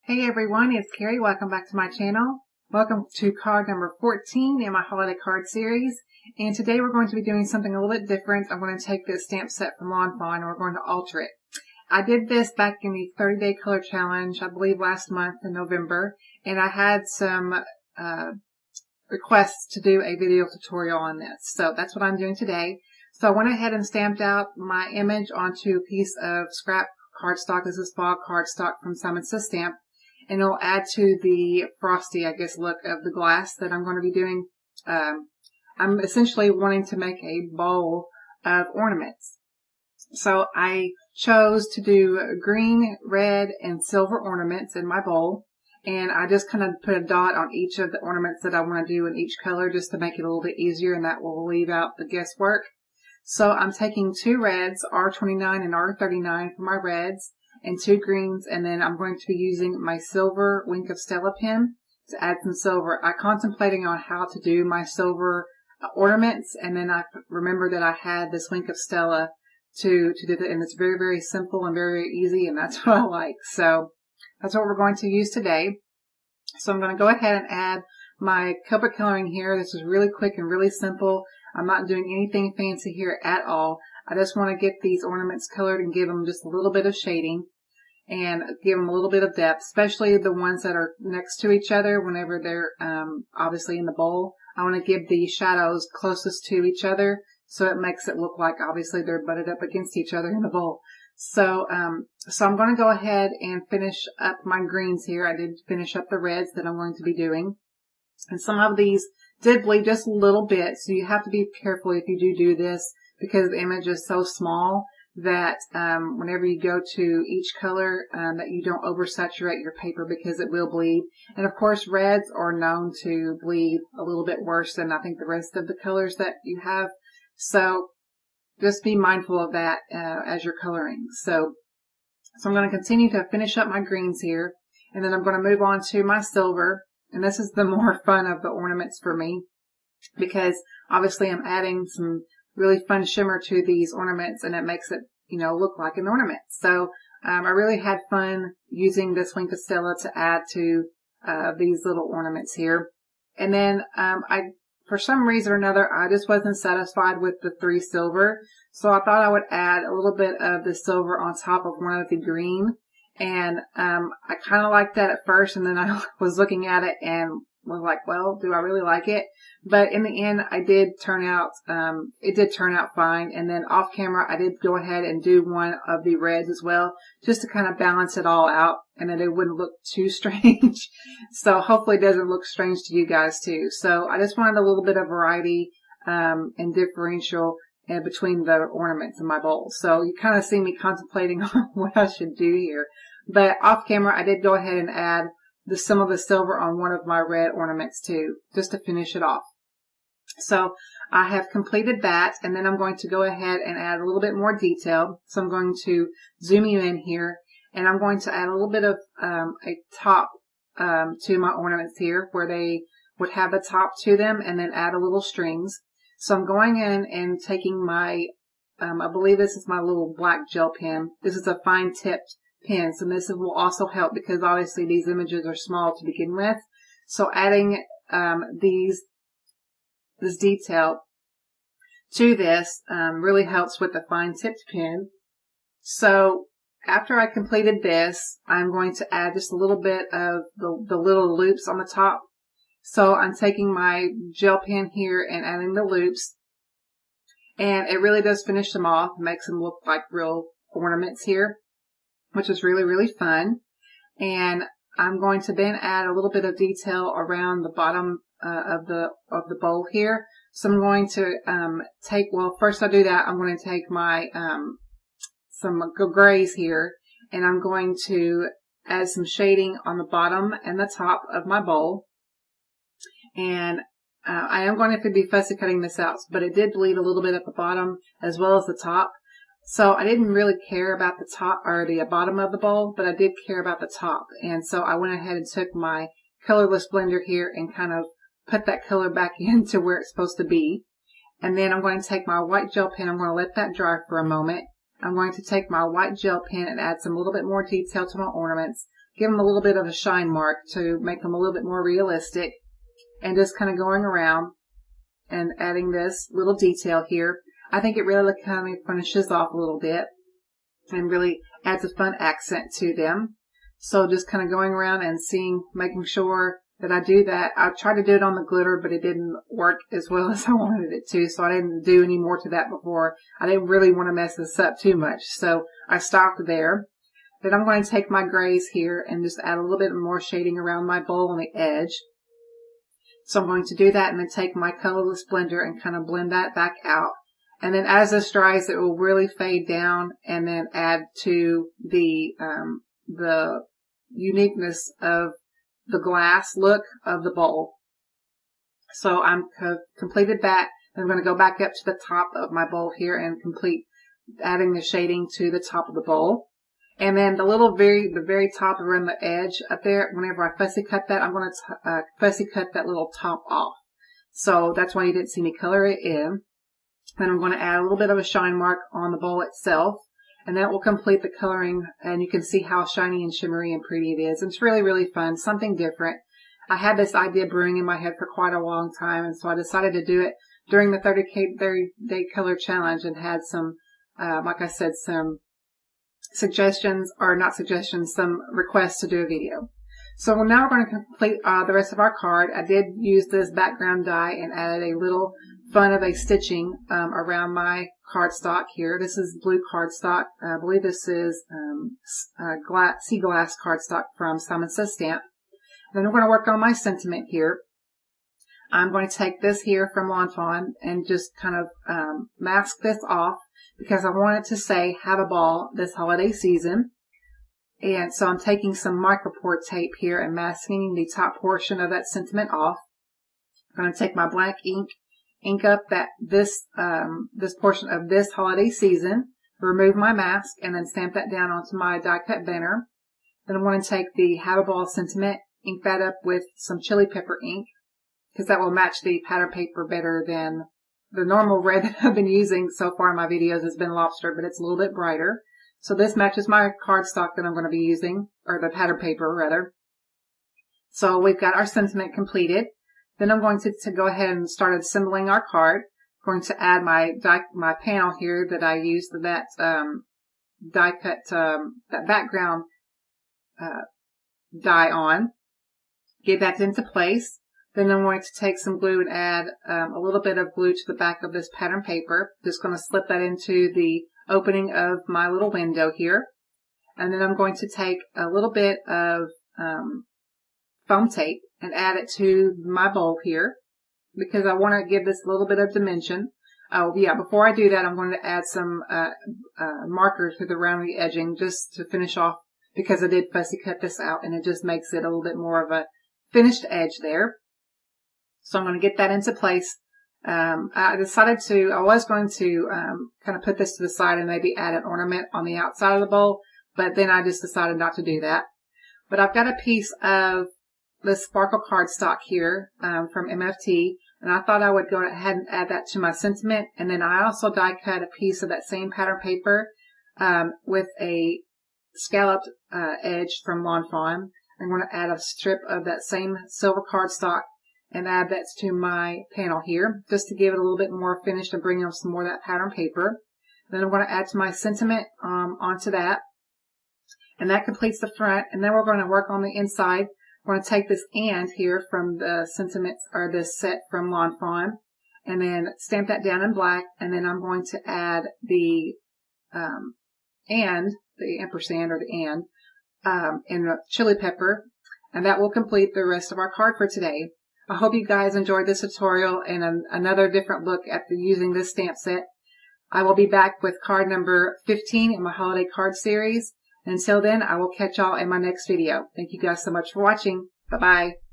Hey everyone, it's Carrie. Welcome back to my channel. Welcome to card number 14 in my holiday card series. And today we're going to be doing something a little bit different. I'm going to take this stamp set from Fawn and we're going to alter it. I did this back in the 30-day color challenge, I believe last month in November, and I had some requests to do a video tutorial on this. So that's what I'm doing today. So I went ahead and stamped out my image onto a piece of scrap cardstock. This is fall cardstock from Simon Says Stamp. And it'll add to the frosty, I guess, look of the glass that I'm going to be doing. I'm essentially wanting to make a bowl of ornaments. So I chose to do green, red, and silver ornaments in my bowl. And I just kind of put a dot on each of the ornaments that I want to do in each color just to make it a little bit easier, and that will leave out the guesswork. So I'm taking two reds, R29 and R39 for my reds, and two greens, and then I'm going to be using my silver Wink of Stella pen to add some silver. I'm contemplating on how to do my silver ornaments, and then I remember that I had this Wink of Stella to do that, and it's very, very simple and very, very easy, and that's what I like. So that's what we're going to use today. So I'm going to go ahead and add my Copic coloring here. This is really quick and really simple. I'm not doing anything fancy here at all. I just want to get these ornaments colored and give them just a little bit of shading and give them a little bit of depth, especially the ones that are next to each other whenever they're obviously in the bowl. I want to give the shadows closest to each other so it makes it look like obviously they're butted up against each other in the bowl. So I'm going to go ahead and finish up my greens here. I did finish up the reds that I'm going to be doing. And some of these did bleed just a little bit, so you have to be careful if you do this, because the image is so small that whenever you go to each color that you don't oversaturate your paper, because it will bleed. And of course reds are known to bleed a little bit worse than I think the rest of the colors that you have. So just be mindful of that as you're coloring. So I'm going to continue to finish up my greens here, and then I'm going to move on to my silver. And this is the more fun of the ornaments for me, because obviously I'm adding some really fun shimmer to these ornaments, and it makes it, look like an ornament. So I really had fun using this Wink of Stella to add to these little ornaments here. And then for some reason or another, I just wasn't satisfied with the 3 silver, so I thought I would add a little bit of the silver on top of one of the green. And I kind of liked that at first, and then I was looking at it and was like, well, do I really like it? But in the end, it did turn out fine. And then off camera, I did go ahead and do one of the reds as well, just to kind of balance it all out and that it wouldn't look too strange. So hopefully it doesn't look strange to you guys too. So I just wanted a little bit of variety and differential between the ornaments in my bowl. So you kind of see me contemplating on what I should do here. But off camera, I did go ahead and add some of the silver on one of my red ornaments too, just to finish it off. So I have completed that, and then I'm going to go ahead and add a little bit more detail. So I'm going to zoom you in here, and I'm going to add a little bit of a top to my ornaments here, where they would have the top to them, and then add a little strings. So I'm going in and taking my, I believe this is my little black gel pen. This is a fine tipped pen, so this will also help because obviously these images are small to begin with. So adding this detail to this really helps with the fine tipped pen. So after I completed this, I'm going to add just a little bit of the little loops on the top. So I'm taking my gel pen here and adding the loops, and it really does finish them off, makes them look like real ornaments here, which is really, really fun. And I'm going to then add a little bit of detail around the bottom of the bowl here. So I'm going to first I'll do that. I'm going to take my some grays here, and I'm going to add some shading on the bottom and the top of my bowl. And I am going to be fussy cutting this out, but it did bleed a little bit at the bottom as well as the top. So I didn't really care about the top or the bottom of the bowl, but I did care about the top. And so I went ahead and took my colorless blender here and kind of put that color back into where it's supposed to be. And then I'm going to take my white gel pen. I'm going to let that dry for a moment. I'm going to take my white gel pen and add some little bit more detail to my ornaments, give them a little bit of a shine mark to make them a little bit more realistic, and just kind of going around and adding this little detail here. I think it really kind of finishes off a little bit and really adds a fun accent to them. So just kind of going around and making sure that I do that. I tried to do it on the glitter, but it didn't work as well as I wanted it to, so I didn't do any more to that before. I didn't really want to mess this up too much, so I stopped there. Then I'm going to take my grays here and just add a little bit more shading around my bowl on the edge. So I'm going to do that and then take my colorless blender and kind of blend that back out. And then as this dries, it will really fade down and then add to the uniqueness of the glass look of the bowl. So I'm completed that. I'm going to go back up to the top of my bowl here and complete adding the shading to the top of the bowl. And then the very top around the edge up there, whenever I fussy cut that, I'm going to fussy cut that little top off. So that's why you didn't see me color it in. Then I'm going to add a little bit of a shine mark on the bowl itself. And that will complete the coloring, and you can see how shiny and shimmery and pretty it is. It's really, really fun, something different. I had this idea brewing in my head for quite a long time, and so I decided to do it during the 30-day color challenge and had some, like I said, some suggestions, or not suggestions, some requests to do a video. So now we're going to complete the rest of our card. I did use this background die and added a little fun of a stitching around my cardstock here. This is blue cardstock. I believe this is sea glass cardstock from Simon Says Stamp. Then we're going to work on my sentiment here. I'm going to take this here from Fawn and just kind of mask this off because I want it to say "Have a ball this holiday season." And so I'm taking some micropore tape here and masking the top portion of that sentiment off. I'm going to take my black ink up this portion of this holiday season, remove my mask, and then stamp that down onto my die cut banner. Then I'm going to take the Have a Ball sentiment, ink that up with some chili pepper ink, because that will match the pattern paper better than the normal red that I've been using so far in my videos. Has been lobster, but it's a little bit brighter. So this matches my cardstock that I'm going to be using, or the pattern paper rather. So we've got our sentiment completed. Then I'm going to go ahead and start assembling our card. I'm going to add my panel here that I used that die cut, that background die on. Get that into place. Then I'm going to take some glue and add a little bit of glue to the back of this pattern paper. Just going to slip that into the opening of my little window here. And then I'm going to take a little bit of foam tape and add it to my bowl here because I want to give this a little bit of dimension. Oh yeah, before I do that, I'm going to add some markers to the around the edging just to finish off because I did fussy cut this out and it just makes it a little bit more of a finished edge there. So I'm going to get that into place. I was going to kind of put this to the side and maybe add an ornament on the outside of the bowl, but then I just decided not to do that. But I've got a piece of this sparkle cardstock here from MFT, and I thought I would go ahead and add that to my sentiment. And then I also die cut a piece of that same pattern paper with a scalloped edge from Fawn. I'm going to add a strip of that same silver cardstock and add that to my panel here, just to give it a little bit more finish and bring on some more of that pattern paper. Then I'm going to add to my sentiment onto that, and that completes the front. And then we're going to work on the inside. We're going to take this "and" here from the sentiments, or this set from Fawn, and then stamp that down in black. And then I'm going to add the "and," the ampersand or the "and," in the chili pepper, and that will complete the rest of our card for today. I hope you guys enjoyed this tutorial and another different look at using this stamp set. I will be back with card number 15 in my holiday card series. Until then, I will catch y'all in my next video. Thank you guys so much for watching. Bye-bye.